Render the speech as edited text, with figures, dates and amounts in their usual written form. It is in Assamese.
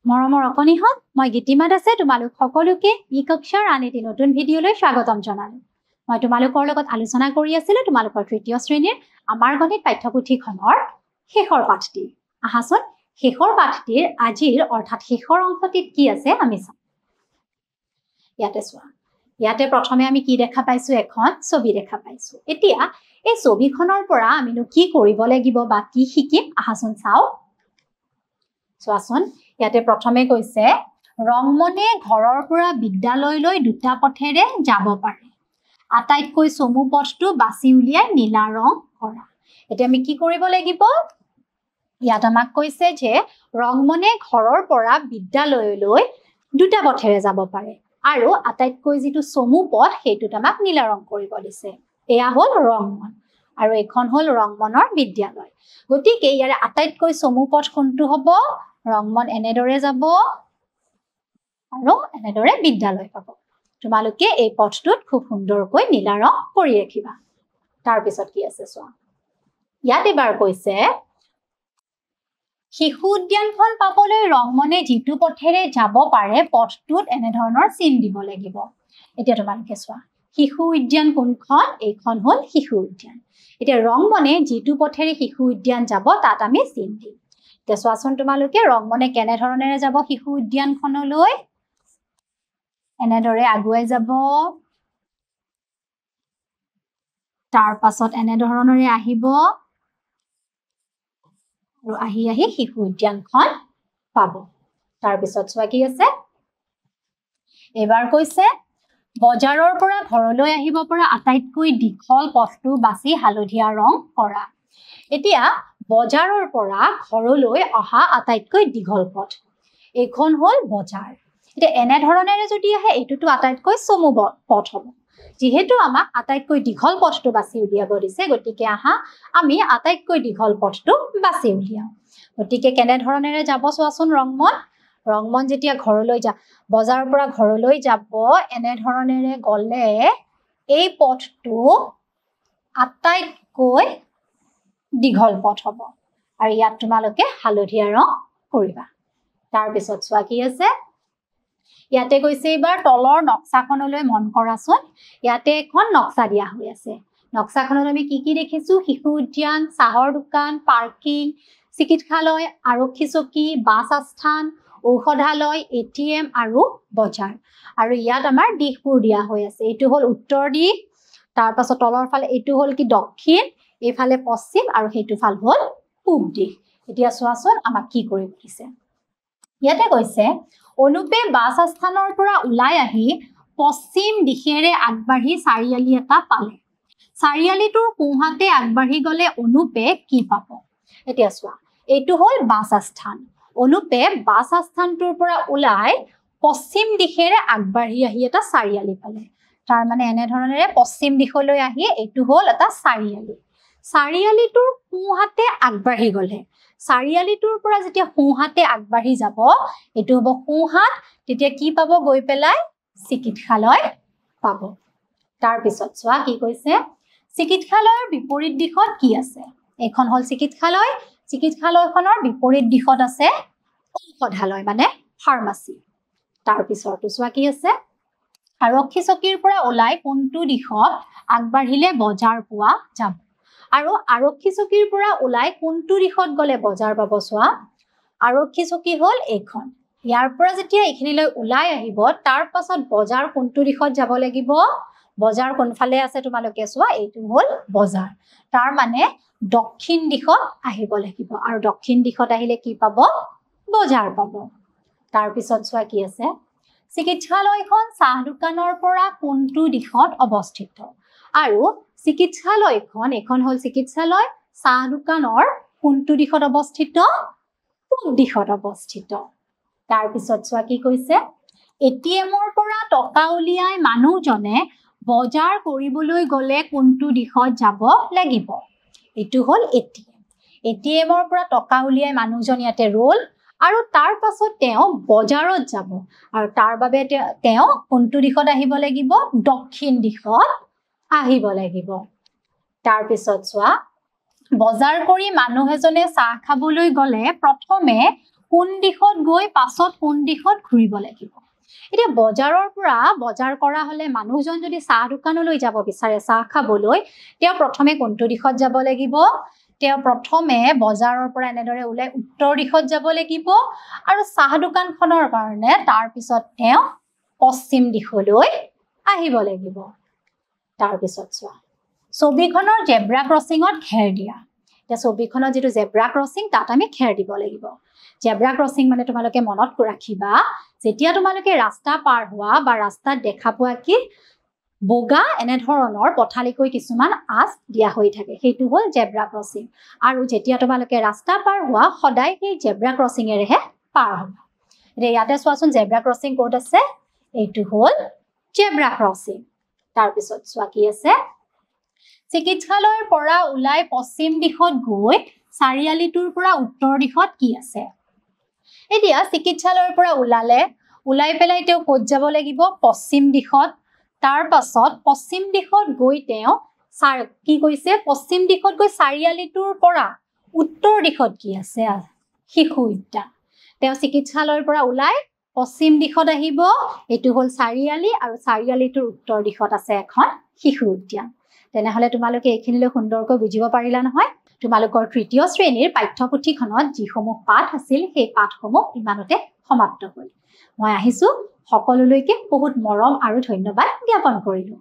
মৰমৰ অকণিহঁত মই গীতিমা দাসে তোমালোক সকলোকে ই কক্ষাৰ আন এটি নতুন ভিডিঅ'লৈ স্বাগতম জনালো। মই তোমালোকৰ লগত আলোচনা কৰি আছিলো তোমালোকৰ তৃতীয় শ্ৰেণীৰ আমাৰ গণিত পাঠ্যপুথিখনৰ শেষৰ পাঠটি। আহাচোন শেষৰ পাঠটিৰ আজিৰ অৰ্থাৎ শেষৰ অংশটিত কি আছে আমি চাম। ইয়াতে চোৱা, ইয়াতে প্ৰথমে আমি কি দেখা পাইছো, এখন ছবি দেখা পাইছো। এতিয়া এই ছবিখনৰ পৰা আমিনো কি কৰিব লাগিব বা কি শিকিম আহাচোন চাও। চোৱাচোন, ইয়াতে প্ৰথমে কৈছে ৰংমনে ঘৰৰ পৰা বিদ্যালয়লৈ দুটা পথেৰে যাব পাৰে। আটাইতকৈ চমু পথটো বাছি উলিয়াই নীলা ৰং কৰা। এতিয়া আমি কি কৰিব লাগিব, ইয়াত আমাক কৈছে যে ৰংমনে ঘৰৰ পৰা বিদ্যালয়লৈ দুটা পথেৰে যাব পাৰে আৰু আটাইতকৈ যিটো চমু পথ সেইটোত আমাক নীলা ৰং কৰিব দিছে। এয়া হ'ল ৰংমন আৰু এইখন হ'ল ৰংমনৰ বিদ্যালয়। গতিকে ইয়াৰে আটাইতকৈ চমু পথ কোনটো হ'ব? ৰংমন এনেদৰে যাব আৰু এনেদৰে বিদ্যালয় পাব। তোমালোকে এই পথটোত খুব সুন্দৰকৈ নীলা ৰং কৰি ৰাখিবা। তাৰপিছত কি আছে চোৱা, ইয়াত এবাৰ কৈছে শিশু উদ্যানখন পাবলৈ ৰংমনে যিটো পথেৰে যাব পাৰে পথটোত এনেধৰণৰ চিন দিব লাগিব। এতিয়া তোমালোকে চোৱা, শিশু উদ্যান কোনখন? এইখন হ'ল শিশু উদ্যান। এতিয়া ৰংমনে যিটো পথেৰে শিশু উদ্যান যাব তাত আমি চিন দিম। এতিয়া চোৱাচোন তোমালোকে ৰংমনে কেনেধৰণেৰে যাব শিশু উদ্যানখনলৈ? এনেদৰে আগুৱাই যাব, তাৰ পাছত এনেধৰণেৰে আহিব আৰু আহি আহি শিশু উদ্যানখন পাব। তাৰপিছত চোৱা কি আছে, এবাৰ কৈছে বজাৰৰ পৰা ঘৰলৈ আহিব পৰা আটাইতকৈ দীঘল পথটো বাছি হালধীয়া ৰং কৰা। এতিয়া বজাৰৰ পৰা ঘৰলৈ অহা আটাইতকৈ দীঘল পথ এইখন হ'ল বজাৰ। এতিয়া এনেধৰণেৰে যদি আহে এইটোতো আটাইতকৈ চমু পথ হ'ব। যিহেতু আমাক আটাইতকৈ দীঘল পথটো বাছি উলিয়াব দিছে, গতিকে আহা আমি আটাইতকৈ দীঘল পথটো বাছি উলিয়াওঁ। গতিকে কেনেধৰণেৰে যাব চোৱাচোন ৰংমন। ৰংমন যেতিয়া ঘৰলৈ বজাৰৰ পৰা ঘৰলৈ যাব, এনেধৰণেৰে গ'লে এই পথটো আটাইতকৈ দীঘল পথ হ'ব আৰু ইয়াত তোমালোকে হালধীয়া ৰং কৰিবা। তাৰপিছত চোৱা কি আছে, ইয়াতে কৈছে এইবাৰ তলৰ নক্সাখনলৈ মন কৰাচোন। ইয়াতে এখন নক্সা দিয়া হৈ আছে। নক্সাখনত আমি কি কি দেখিছো? শিশু উদ্যান, চাহৰ দোকান, পাৰ্কিং, চিকিৎসালয়, আৰক্ষী চকী, বাছ আস্থান, ঔষধালয়, ATM আৰু বজাৰ। আৰু ইয়াত আমাৰ দিশবোৰ দিয়া হৈ আছে। এইটো হ'ল উত্তৰ দিশ, তাৰপাছত তলৰ ফালে এইটো হ'ল কি দক্ষিণ, এইফালে পশ্চিম আৰু সেইটো ফাল হ'ল পূব দিশ। এতিয়া চোৱাচোন আমাক কি কৰিব দিছে। ইয়াতে কৈছে অনুপে বাছ আস্থানৰ পৰা ওলাই আহি পশ্চিম দিশেৰে আগবাঢ়ি চাৰিআলি এটা পালে। চাৰিআলিটোৰ সোঁহাতে আগবাঢ়ি গ'লে অনুপে কি পাব? এতিয়া চোৱা, এইটো হ'ল বাছ আস্থান। অনুপে বাছ আস্থানটোৰ পৰা ওলাই পশ্চিম দিশেৰে আগবাঢ়ি আহি এটা চাৰিআলি পালে। তাৰমানে এনেধৰণেৰে পশ্চিম দিশলৈ আহি এইটো হ'ল এটা চাৰিআলি। চাৰিআলিটোৰ সোঁহাতে আগবাঢ়ি গ'লে, চাৰিআলিটোৰ পৰা যেতিয়া সোঁহাতে আগবাঢ়ি যাব এইটো হ'ব সোঁহাত, তেতিয়া কি পাব গৈ পেলাই? চিকিৎসালয় পাব। তাৰপিছত চোৱা কি কৈছে, চিকিৎসালয়ৰ বিপৰীত দিশত কি আছে? এইখন হ'ল চিকিৎসালয়। চিকিৎসালয়খনৰ বিপৰীত দিশত আছে ঔষধালয় মানে ফাৰ্মাচী। তাৰপিছতো চোৱা কি আছে, আৰক্ষী চকীৰ পৰা ওলাই কোনটো দিশত আগবাঢ়িলে বজাৰ পোৱা যাব? আৰু আৰক্ষী চকীৰ পৰা ওলাই কোনটো দিশত গ'লে বজাৰ পাব? চোৱা, আৰক্ষী চকী হ'ল এইখন। ইয়াৰ পৰা যেতিয়া এইখিনিলৈ ওলাই আহিব তাৰ পাছত বজাৰ কোনটো দিশত যাব লাগিব? বজাৰ কোনফালে আছে তোমালোকে চোৱা, এইটো হ'ল বজাৰ। তাৰ মানে দক্ষিণ দিশত আহিব লাগিব আৰু দক্ষিণ দিশত আহিলে কি পাব? বজাৰ পাব। তাৰপিছত চোৱা কি আছে, চিকিৎসালয়খন চাহ দোকানৰ পৰা কোনটো দিশত অৱস্থিত? আৰু চিকিৎসালয়খন, এইখন হ'ল চিকিৎসালয়, চাহ দোকানৰ কোনটো দিশত অৱস্থিত? পূব দিশত অৱস্থিত। তাৰপিছত চোৱা কি কৈছে, ATMৰ পৰা টকা উলিয়াই মানুহজনে বজাৰ কৰিবলৈ গ'লে কোনটো দিশত যাব লাগিব? এইটো হ'ল ATM। ATMৰ পৰা টকা উলিয়াই মানুহজন ইয়াতে ৰ'ল আৰু তাৰ পাছত তেওঁ বজাৰত যাব আৰু তাৰ বাবে তেওঁ কোনটো দিশত আহিব লাগিব? দক্ষিণ দিশত আহিব লাগিব। তাৰপিছত চোৱা, বজাৰ কৰি মানুহ এজনে চাহ খাবলৈ গ'লে প্ৰথমে কোন দিশত গৈ পাছত কোন দিশত ঘূৰিব লাগিব এতিয়া বজাৰৰ পৰা বজাৰ কৰা হলে মানুহজন যদি চাহ দোকানলৈ যাব বিচাৰে চাহ খাবলৈ তেওঁ প্ৰথমে কোনটো দিশত যাব লাগিব তেওঁ প্ৰথমে বজাৰৰ পৰা এনেদৰে ওলাই উত্তৰ দিশত যাব লাগিব আৰু চাহ দোকানখনৰ কাৰণে তাৰ পিছত তেওঁ পশ্চিম দিশলৈ আহিব লাগিব তাৰ পিছত চোৱা ছবিখনৰ জেব্ৰা ক্ৰসিঙত খেৰ দিয়া এতিয়া ছবিখনৰ যেটো জেব্ৰা ক্ৰসিং তাত আমি খেৰ দিব লাগিব জেব্ৰা ক্ৰসিং মানে তোমালোকে মনত ৰাখিবা যেতিয়া তোমালোকে ৰাস্তা পাৰ হোৱা বা ৰাস্তাত দেখা পোৱা কি বগা এনে ধৰণৰ পথালিকৈ কিছুমান আঁচ দিয়া হৈ থাকে সেইটো হ'ল জেব্ৰা ক্ৰসিং আৰু যেতিয়া তোমালোকে ৰাস্তা পাৰ হোৱা সদায় সেই জেব্ৰা ক্ৰসিং এৰেহে পাৰ হ'বা এতিয়া ইয়াতে চোৱাচোন জেব্ৰা ক্ৰসিং ক'ত আছে এইটো হ'ল জেব্ৰা ক্ৰসিং তাৰ পিছত চোৱা কি আছে চিকিৎসালয়ৰ পৰা ওলাই পশ্চিম দিশত গৈ চাৰিআলিটোৰ পৰা উত্তৰ দিশত কি আছে এতিয়া চিকিৎসালয়ৰ পৰা ওলাই পেলাই তেওঁ ক'ত যাব লাগিব পশ্চিম দিশত তাৰ পাছত পশ্চিম দিশত গৈ তেওঁ কি কৈছে পশ্চিম দিশত গৈ চাৰিআলিটোৰ পৰা উত্তৰ দিশত কি আছে শিশু উদ্যান তেওঁ চিকিৎসালয়ৰ পৰা ওলাই পশ্চিম দিশত আহিব এটো হ'ল চাৰিআলি আৰু চাৰিআলিটোৰ উত্তৰ দিশত আছে এখন শিশু উদ্যান তেনেহলে তোমালোকে এইখিনিলৈ সুন্দৰকৈ বুজিব পাৰিলা নহয় তোমালোকৰ তৃতীয় শ্ৰেণীৰ পাঠ্যপুথিখনত যিসমূহ পাঠ আছিল সেই পাঠসমূহ ইমানতে সমাপ্ত হ'ল মই আহিছো সকলোলৈকে বহুত মৰম আৰু ধন্যবাদ জ্ঞাপন কৰিলো